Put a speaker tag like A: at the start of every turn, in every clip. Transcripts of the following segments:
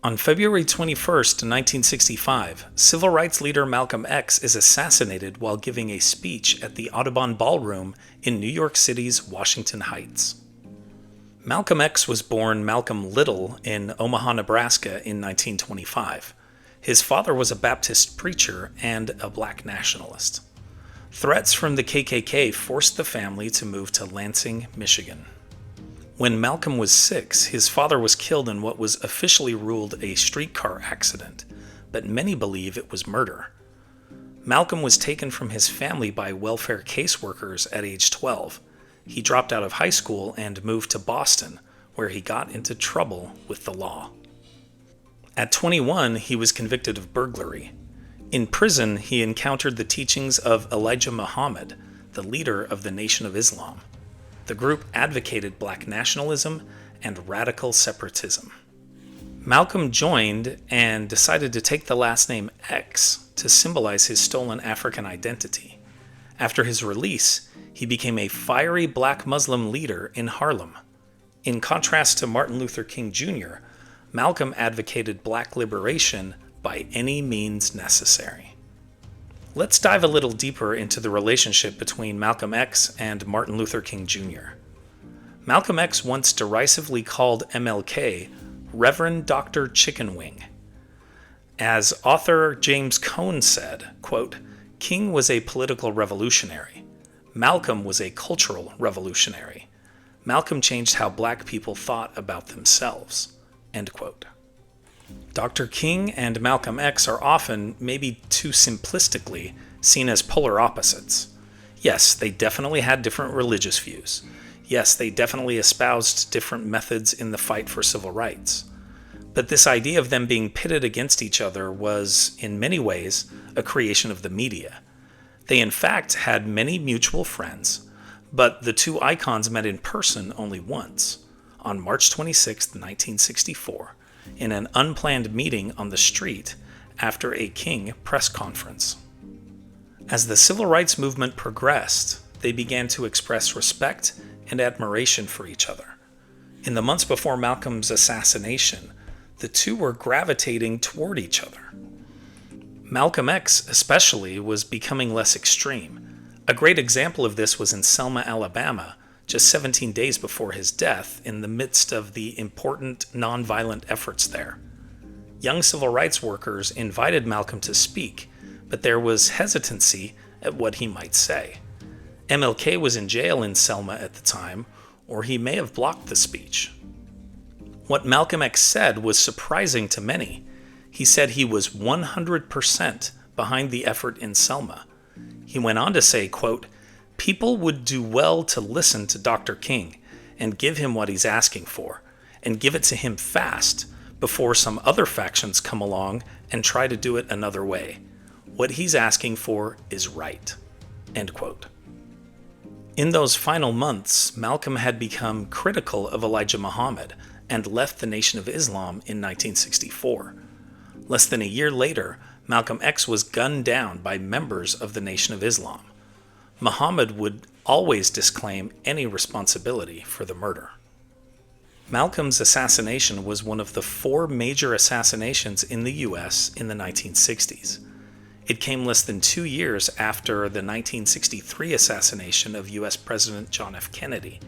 A: On February 21st, 1965, civil rights leader Malcolm X is assassinated while giving a speech at the Audubon Ballroom in New York City's Washington Heights. Malcolm X was born Malcolm Little in Omaha, Nebraska in 1925. His father was a Baptist preacher and a black nationalist. Threats from the KKK forced the family to move to Lansing, Michigan. When Malcolm was 6, his father was killed in what was officially ruled a streetcar accident, but many believe it was murder. Malcolm was taken from his family by welfare caseworkers at age 12. He dropped out of high school and moved to Boston, where he got into trouble with the law. At 21, he was convicted of burglary. In prison, he encountered the teachings of Elijah Muhammad, the leader of the Nation of Islam. The group advocated black nationalism and radical separatism. Malcolm joined and decided to take the last name X to symbolize his stolen African identity. After his release, he became a fiery black Muslim leader in Harlem. In contrast to Martin Luther King Jr., Malcolm advocated black liberation by any means necessary. Let's dive a little deeper into the relationship between Malcolm X and Martin Luther King Jr. Malcolm X once derisively called MLK Reverend Dr. Chicken Wing. As author James Cone said, quote, "King was a political revolutionary. Malcolm was a cultural revolutionary. Malcolm changed how black people thought about themselves." End quote. Dr. King and Malcolm X are often, maybe too simplistically, seen as polar opposites. Yes, they definitely had different religious views. Yes, they definitely espoused different methods in the fight for civil rights. But this idea of them being pitted against each other was, in many ways, a creation of the media. They in fact had many mutual friends, but the two icons met in person only once, on March 26, 1964. In an unplanned meeting on the street after a King press conference. As the civil rights movement progressed, they began to express respect and admiration for each other. In the months before Malcolm's assassination, the two were gravitating toward each other. Malcolm X, especially, was becoming less extreme. A great example of this was in Selma, Alabama, just 17 days before his death, in the midst of the important nonviolent efforts there. Young civil rights workers invited Malcolm to speak, but there was hesitancy at what he might say. MLK was in jail in Selma at the time, or he may have blocked the speech. What Malcolm X said was surprising to many. He said he was 100% behind the effort in Selma. He went on to say, quote, "People would do well to listen to Dr. King and give him what he's asking for, and give it to him fast before some other factions come along and try to do it another way. What he's asking for is right." End quote. In those final months, Malcolm had become critical of Elijah Muhammad and left the Nation of Islam in 1964. Less than a year later, Malcolm X was gunned down by members of the Nation of Islam. Muhammad would always disclaim any responsibility for the murder. Malcolm's assassination was one of the 4 major assassinations in the U.S. in the 1960s. It came less than 2 years after the 1963 assassination of U.S. President John F. Kennedy,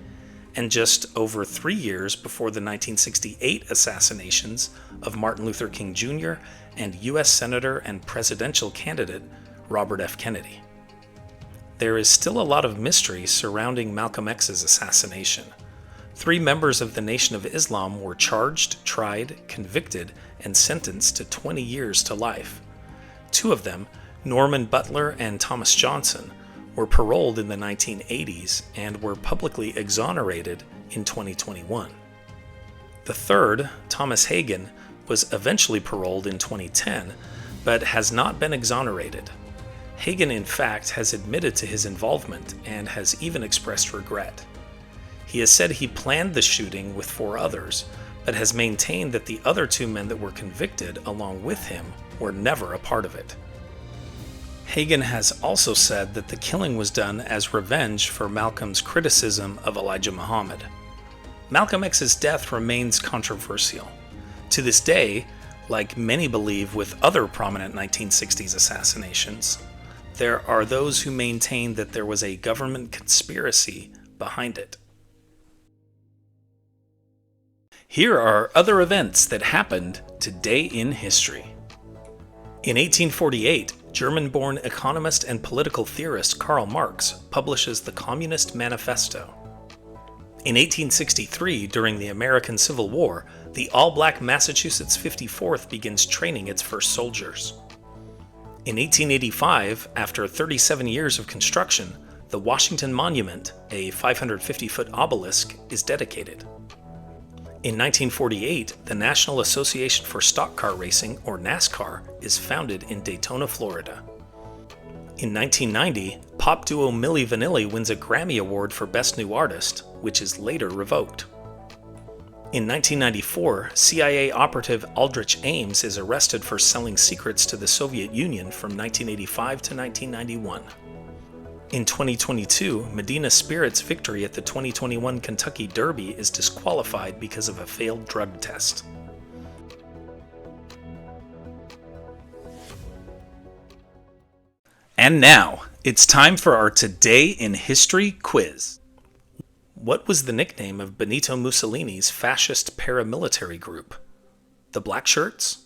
A: and just over 3 years before the 1968 assassinations of Martin Luther King Jr. and U.S. Senator and presidential candidate Robert F. Kennedy. There is still a lot of mystery surrounding Malcolm X's assassination. 3 members of the Nation of Islam were charged, tried, convicted, and sentenced to 20 years to life. 2 of them, Norman Butler and Thomas Johnson, were paroled in the 1980s and were publicly exonerated in 2021. The third, Thomas Hagen, was eventually paroled in 2010, but has not been exonerated. Hagen, in fact, has admitted to his involvement and has even expressed regret. He has said he planned the shooting with 4 others, but has maintained that the other 2 men that were convicted along with him were never a part of it. Hagen has also said that the killing was done as revenge for Malcolm's criticism of Elijah Muhammad. Malcolm X's death remains controversial. To this day, Like many believe with other prominent 1960s assassinations, there are those who maintain that there was a government conspiracy behind it. Here are other events that happened today in history. In 1848, German-born economist and political theorist Karl Marx publishes the Communist Manifesto. In 1863, during the American Civil War, the all-black Massachusetts 54th begins training its first soldiers. In 1885, after 37 years of construction, the Washington Monument, a 550-foot obelisk, is dedicated. In 1948, the National Association for Stock Car Racing, or NASCAR, is founded in Daytona, Florida. In 1990, pop duo Milli Vanilli wins a Grammy Award for Best New Artist, which is later revoked. In 1994, CIA operative Aldrich Ames is arrested for selling secrets to the Soviet Union from 1985 to 1991. In 2022, Medina Spirit's victory at the 2021 Kentucky Derby is disqualified because of a failed drug test. And now, it's time for our Today in History quiz. What was the nickname of Benito Mussolini's fascist paramilitary group? The Black Shirts,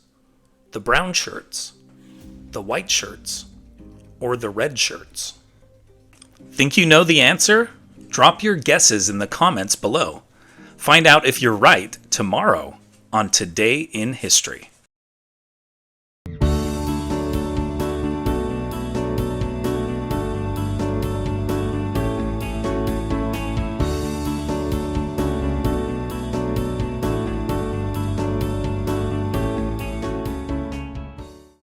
A: the Brown Shirts, the White Shirts, or the Red Shirts? Think you know the answer? Drop your guesses in the comments below. Find out if you're right tomorrow on Today in History.